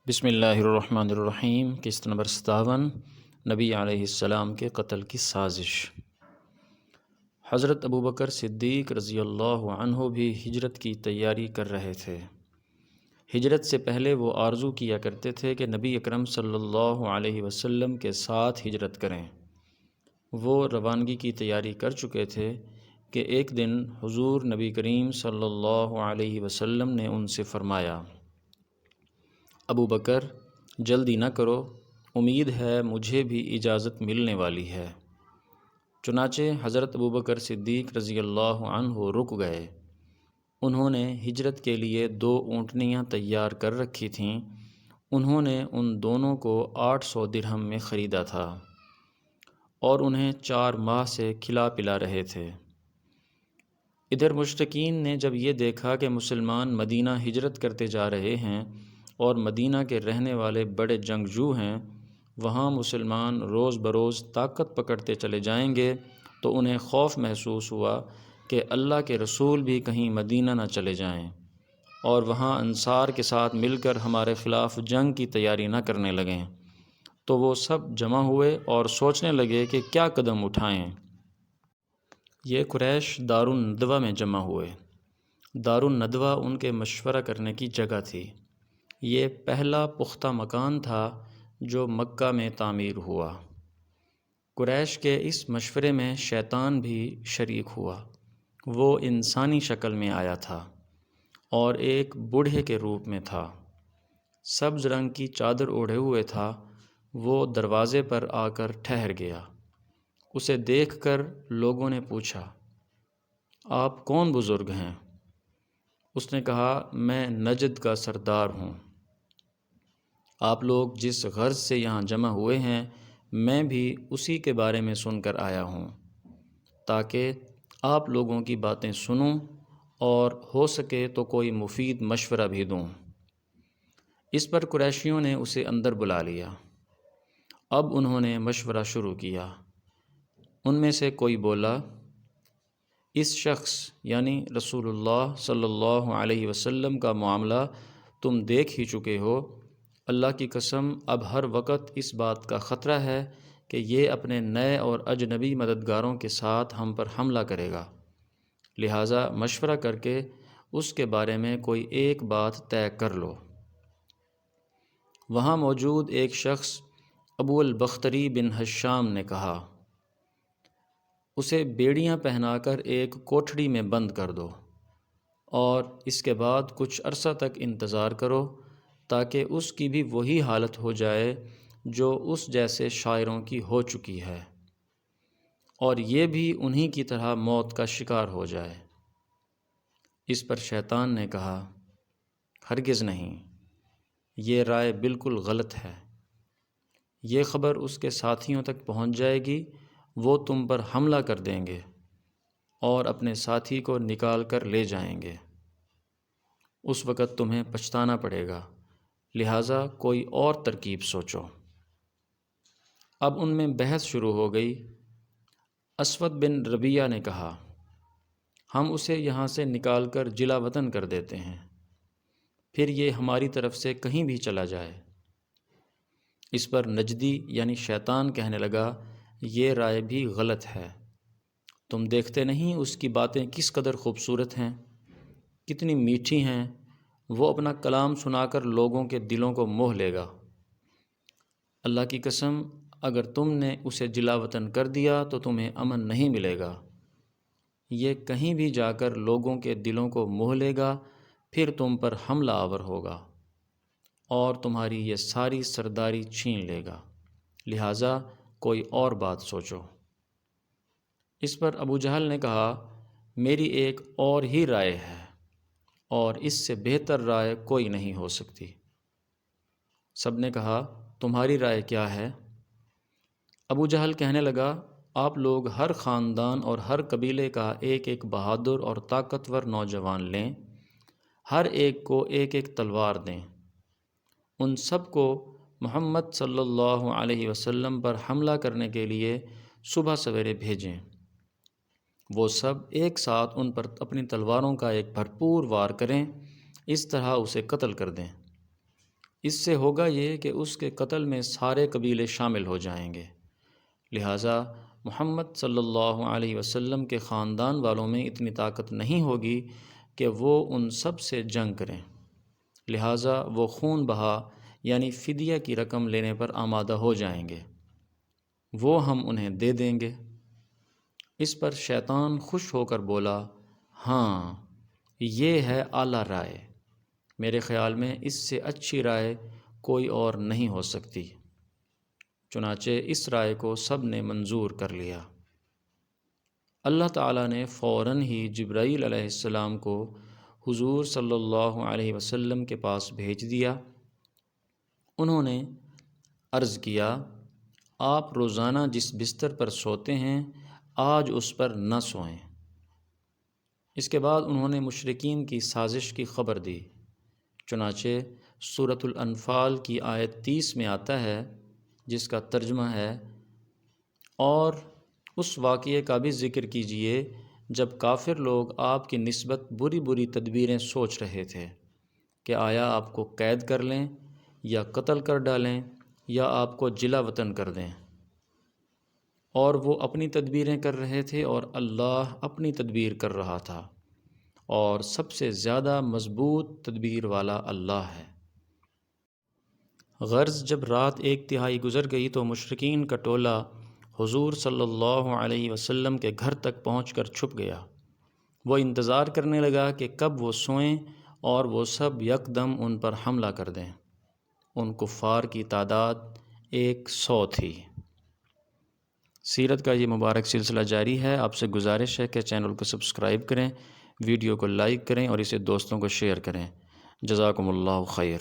بسم اللہ الرحمن الرحیم۔ قسط نمبر 57 نبی علیہ السلام کے قتل کی سازش۔ حضرت ابوبکر صدیق رضی اللہ عنہ بھی ہجرت کی تیاری کر رہے تھے۔ ہجرت سے پہلے وہ آرزو کیا کرتے تھے کہ نبی اکرم صلی اللہ علیہ وسلم کے ساتھ ہجرت کریں۔ وہ روانگی کی تیاری کر چکے تھے کہ ایک دن حضور نبی کریم صلی اللہ علیہ وسلم نے ان سے فرمایا، ابو بکر جلدی نہ کرو، امید ہے مجھے بھی اجازت ملنے والی ہے۔ چنانچہ حضرت ابوبکر صدیق رضی اللہ عنہ رک گئے۔ انہوں نے ہجرت کے لیے 2 اونٹنیاں تیار کر رکھی تھیں۔ انہوں نے ان دونوں کو 800 درہم میں خریدا تھا اور انہیں 4 ماہ سے کھلا پلا رہے تھے۔ ادھر مشرکین نے جب یہ دیکھا کہ مسلمان مدینہ ہجرت کرتے جا رہے ہیں اور مدینہ کے رہنے والے بڑے جنگجو ہیں، وہاں مسلمان روز بروز طاقت پکڑتے چلے جائیں گے، تو انہیں خوف محسوس ہوا کہ اللہ کے رسول بھی کہیں مدینہ نہ چلے جائیں اور وہاں انصار کے ساتھ مل کر ہمارے خلاف جنگ کی تیاری نہ کرنے لگیں۔ تو وہ سب جمع ہوئے اور سوچنے لگے کہ کیا قدم اٹھائیں۔ یہ قریش دارالندوہ میں جمع ہوئے۔ دارالندوہ ان کے مشورہ کرنے کی جگہ تھی۔ یہ پہلا پختہ مکان تھا جو مکہ میں تعمیر ہوا۔ قریش کے اس مشورے میں شیطان بھی شریک ہوا۔ وہ انسانی شکل میں آیا تھا اور ایک بوڑھے کے روپ میں تھا۔ سبز رنگ کی چادر اوڑھے ہوئے تھا۔ وہ دروازے پر آ کر ٹھہر گیا۔ اسے دیکھ کر لوگوں نے پوچھا، آپ کون بزرگ ہیں؟ اس نے کہا، میں نجد کا سردار ہوں۔ آپ لوگ جس غرض سے یہاں جمع ہوئے ہیں، میں بھی اسی کے بارے میں سن کر آیا ہوں، تاکہ آپ لوگوں کی باتیں سنوں اور ہو سکے تو کوئی مفید مشورہ بھی دوں۔ اس پر قریشیوں نے اسے اندر بلا لیا۔ اب انہوں نے مشورہ شروع کیا۔ ان میں سے کوئی بولا، اس شخص یعنی رسول اللہ صلی اللہ علیہ وسلم کا معاملہ تم دیکھ ہی چکے ہو۔ اللہ کی قسم اب ہر وقت اس بات کا خطرہ ہے کہ یہ اپنے نئے اور اجنبی مددگاروں کے ساتھ ہم پر حملہ کرے گا، لہٰذا مشورہ کر کے اس کے بارے میں کوئی ایک بات طے کر لو۔ وہاں موجود ایک شخص ابو البختری بن حشام نے کہا، اسے بیڑیاں پہنا کر ایک کوٹھڑی میں بند کر دو اور اس کے بعد کچھ عرصہ تک انتظار کرو تاکہ اس کی بھی وہی حالت ہو جائے جو اس جیسے شاعروں کی ہو چکی ہے اور یہ بھی انہی کی طرح موت کا شکار ہو جائے۔ اس پر شیطان نے کہا، ہرگز نہیں، یہ رائے بالکل غلط ہے۔ یہ خبر اس کے ساتھیوں تک پہنچ جائے گی، وہ تم پر حملہ کر دیں گے اور اپنے ساتھی کو نکال کر لے جائیں گے۔ اس وقت تمہیں پچھتانا پڑے گا، لہٰذا کوئی اور ترکیب سوچو۔ اب ان میں بحث شروع ہو گئی۔ اسود بن ربیعہ نے کہا، ہم اسے یہاں سے نکال کر جلا وطن کر دیتے ہیں، پھر یہ ہماری طرف سے کہیں بھی چلا جائے۔ اس پر نجدی یعنی شیطان کہنے لگا، یہ رائے بھی غلط ہے۔ تم دیکھتے نہیں اس کی باتیں کس قدر خوبصورت ہیں، کتنی میٹھی ہیں۔ وہ اپنا کلام سنا کر لوگوں کے دلوں کو موہ لے گا۔ اللہ کی قسم اگر تم نے اسے جلا وطن کر دیا تو تمہیں امن نہیں ملے گا۔ یہ کہیں بھی جا کر لوگوں کے دلوں کو موہ لے گا، پھر تم پر حملہ آور ہوگا اور تمہاری یہ ساری سرداری چھین لے گا، لہٰذا کوئی اور بات سوچو۔ اس پر ابو جہل نے کہا، میری ایک اور ہی رائے ہے اور اس سے بہتر رائے کوئی نہیں ہو سکتی۔ سب نے کہا، تمہاری رائے کیا ہے؟ ابو جہل کہنے لگا، آپ لوگ ہر خاندان اور ہر قبیلے کا ایک ایک بہادر اور طاقتور نوجوان لیں، ہر ایک کو ایک ایک تلوار دیں، ان سب کو محمد صلی اللہ علیہ وسلم پر حملہ کرنے کے لیے صبح سویرے بھیجیں۔ وہ سب ایک ساتھ ان پر اپنی تلواروں کا ایک بھرپور وار کریں، اس طرح اسے قتل کر دیں۔ اس سے ہوگا یہ کہ اس کے قتل میں سارے قبیلے شامل ہو جائیں گے، لہٰذا محمد صلی اللہ علیہ وسلم کے خاندان والوں میں اتنی طاقت نہیں ہوگی کہ وہ ان سب سے جنگ کریں، لہٰذا وہ خون بہا یعنی فدیہ کی رقم لینے پر آمادہ ہو جائیں گے، وہ ہم انہیں دے دیں گے۔ اس پر شیطان خوش ہو کر بولا، ہاں یہ ہے اعلیٰ رائے، میرے خیال میں اس سے اچھی رائے کوئی اور نہیں ہو سکتی۔ چنانچہ اس رائے کو سب نے منظور کر لیا۔ اللہ تعالیٰ نے فوراً ہی جبرائیل علیہ السلام کو حضور صلی اللہ علیہ وسلم کے پاس بھیج دیا۔ انہوں نے عرض کیا، آپ روزانہ جس بستر پر سوتے ہیں آج اس پر نہ سوئیں۔ اس کے بعد انہوں نے مشرکین کی سازش کی خبر دی۔ چنانچہ سورۃ الانفال کی آیت 30 میں آتا ہے، جس کا ترجمہ ہے، اور اس واقعے کا بھی ذکر کیجئے جب کافر لوگ آپ کی نسبت بری بری تدبیریں سوچ رہے تھے کہ آیا آپ کو قید کر لیں یا قتل کر ڈالیں یا آپ کو جلا وطن کر دیں، اور وہ اپنی تدبیریں کر رہے تھے اور اللہ اپنی تدبیر کر رہا تھا، اور سب سے زیادہ مضبوط تدبیر والا اللہ ہے۔ غرض جب رات 1/3 گزر گئی تو مشرکین کا ٹولہ حضور صلی اللہ علیہ وسلم کے گھر تک پہنچ کر چھپ گیا۔ وہ انتظار کرنے لگا کہ کب وہ سوئیں اور وہ سب یکدم ان پر حملہ کر دیں۔ ان کفار کی تعداد 100 تھی۔ سیرت کا یہ مبارک سلسلہ جاری ہے۔ آپ سے گزارش ہے کہ چینل کو سبسکرائب کریں، ویڈیو کو لائک کریں اور اسے دوستوں کو شیئر کریں۔ جزاکم اللہ خیر۔